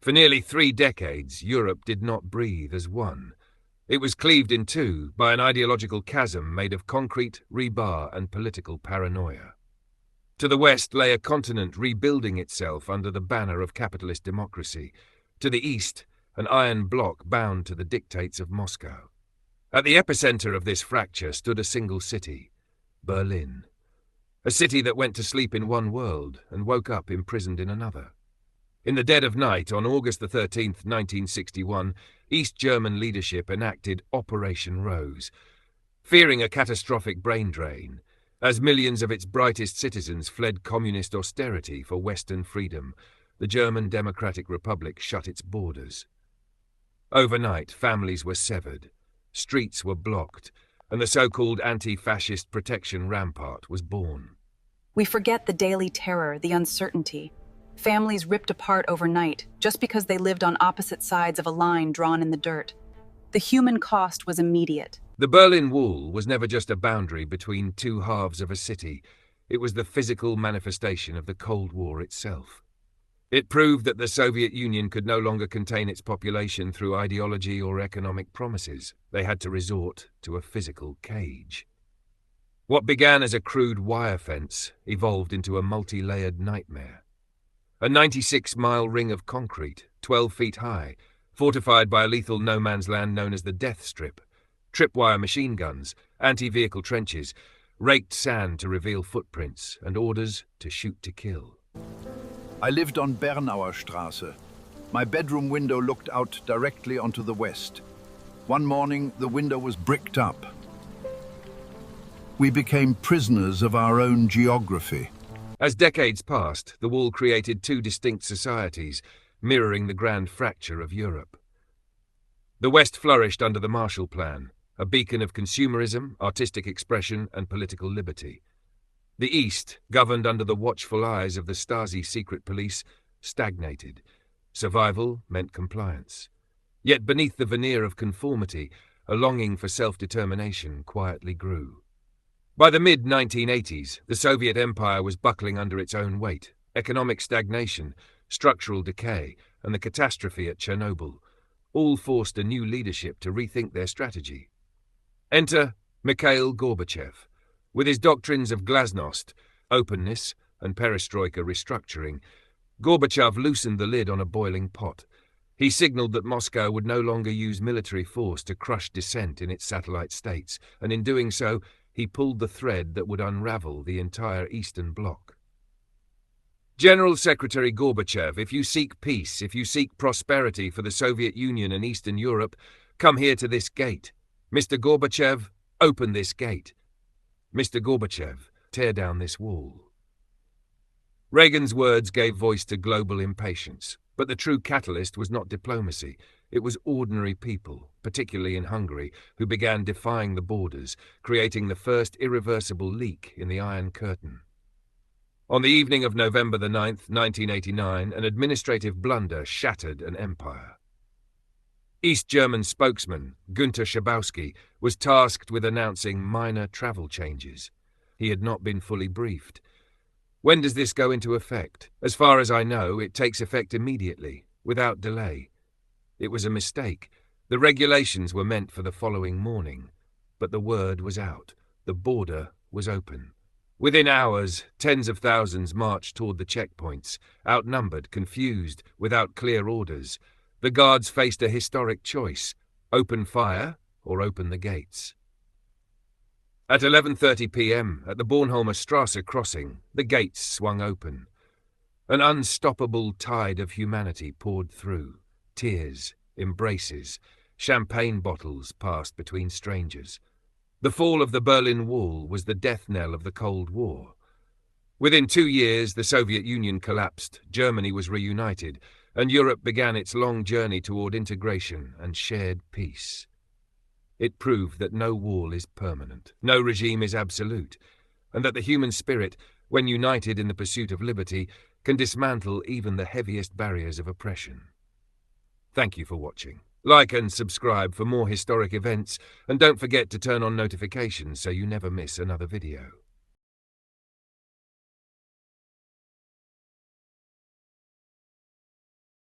For nearly 3 decades, Europe did not breathe as one. It was cleaved in two by an ideological chasm made of concrete, rebar, and political paranoia. To the west lay a continent rebuilding itself under the banner of capitalist democracy. To the east, an iron bloc bound to the dictates of Moscow. At the epicenter of this fracture stood a single city, Berlin. A city that went to sleep in one world and woke up imprisoned in another. In the dead of night, on August 13th, 1961, East German leadership enacted Operation Rose, fearing a catastrophic brain drain, as millions of its brightest citizens fled communist austerity for Western freedom. The German Democratic Republic shut its borders. Overnight, families were severed, streets were blocked, and the so-called anti-fascist protection rampart was born. We forget the daily terror, the uncertainty. Families ripped apart overnight just because they lived on opposite sides of a line drawn in the dirt. The human cost was immediate. The Berlin Wall was never just a boundary between two halves of a city. It was the physical manifestation of the Cold War itself. It proved that the Soviet Union could no longer contain its population through ideology or economic promises. They had to resort to a physical cage. What began as a crude wire fence evolved into a multi-layered nightmare. A 96-mile ring of concrete, 12 feet high, fortified by a lethal no-man's land known as the Death Strip, tripwire machine guns, anti-vehicle trenches, raked sand to reveal footprints, and orders to shoot to kill. I lived on Bornholmer Straße. My bedroom window looked out directly onto the west. One morning, the window was bricked up. We became prisoners of our own geography. As decades passed, the wall created two distinct societies, mirroring the grand fracture of Europe. The West flourished under the Marshall Plan, a beacon of consumerism, artistic expression, and political liberty. The East, governed under the watchful eyes of the Stasi secret police, stagnated. Survival meant compliance. Yet beneath the veneer of conformity, a longing for self-determination quietly grew. By the mid-1980s, the Soviet Empire was buckling under its own weight. Economic stagnation, structural decay, and the catastrophe at Chernobyl all forced a new leadership to rethink their strategy. Enter Mikhail Gorbachev. With his doctrines of glasnost, openness, and perestroika restructuring, Gorbachev loosened the lid on a boiling pot. He signaled that Moscow would no longer use military force to crush dissent in its satellite states, and in doing so, he pulled the thread that would unravel the entire Eastern Bloc. General Secretary Gorbachev, if you seek peace, if you seek prosperity for the Soviet Union and Eastern Europe, come here to this gate. Mr. Gorbachev, open this gate. Mr. Gorbachev, tear down this wall. Reagan's words gave voice to global impatience, but the true catalyst was not diplomacy. It was ordinary people, particularly in Hungary, who began defying the borders, creating the first irreversible leak in the Iron Curtain. On the evening of November the 9th, 1989, an administrative blunder shattered an empire. East German spokesman Günther Schabowski was tasked with announcing minor travel changes. He had not been fully briefed. When does this go into effect? As far as I know, it takes effect immediately, without delay. It was a mistake. The regulations were meant for the following morning, but the word was out. The border was open. Within hours, tens of thousands marched toward the checkpoints, outnumbered, confused, without clear orders. The guards faced a historic choice: open fire or open the gates. At 11:30 p.m., at the Bornholmer Straße crossing, the gates swung open. An unstoppable tide of humanity poured through. Tears, embraces, champagne bottles passed between strangers. The fall of the Berlin Wall was the death knell of the Cold War. Within 2 years, the Soviet Union collapsed, Germany was reunited, and Europe began its long journey toward integration and shared peace. It proved that no wall is permanent, no regime is absolute, and that the human spirit, when united in the pursuit of liberty, can dismantle even the heaviest barriers of oppression. Thank you for watching. Like and subscribe for more historic events, and don't forget to turn on notifications so you never miss another video.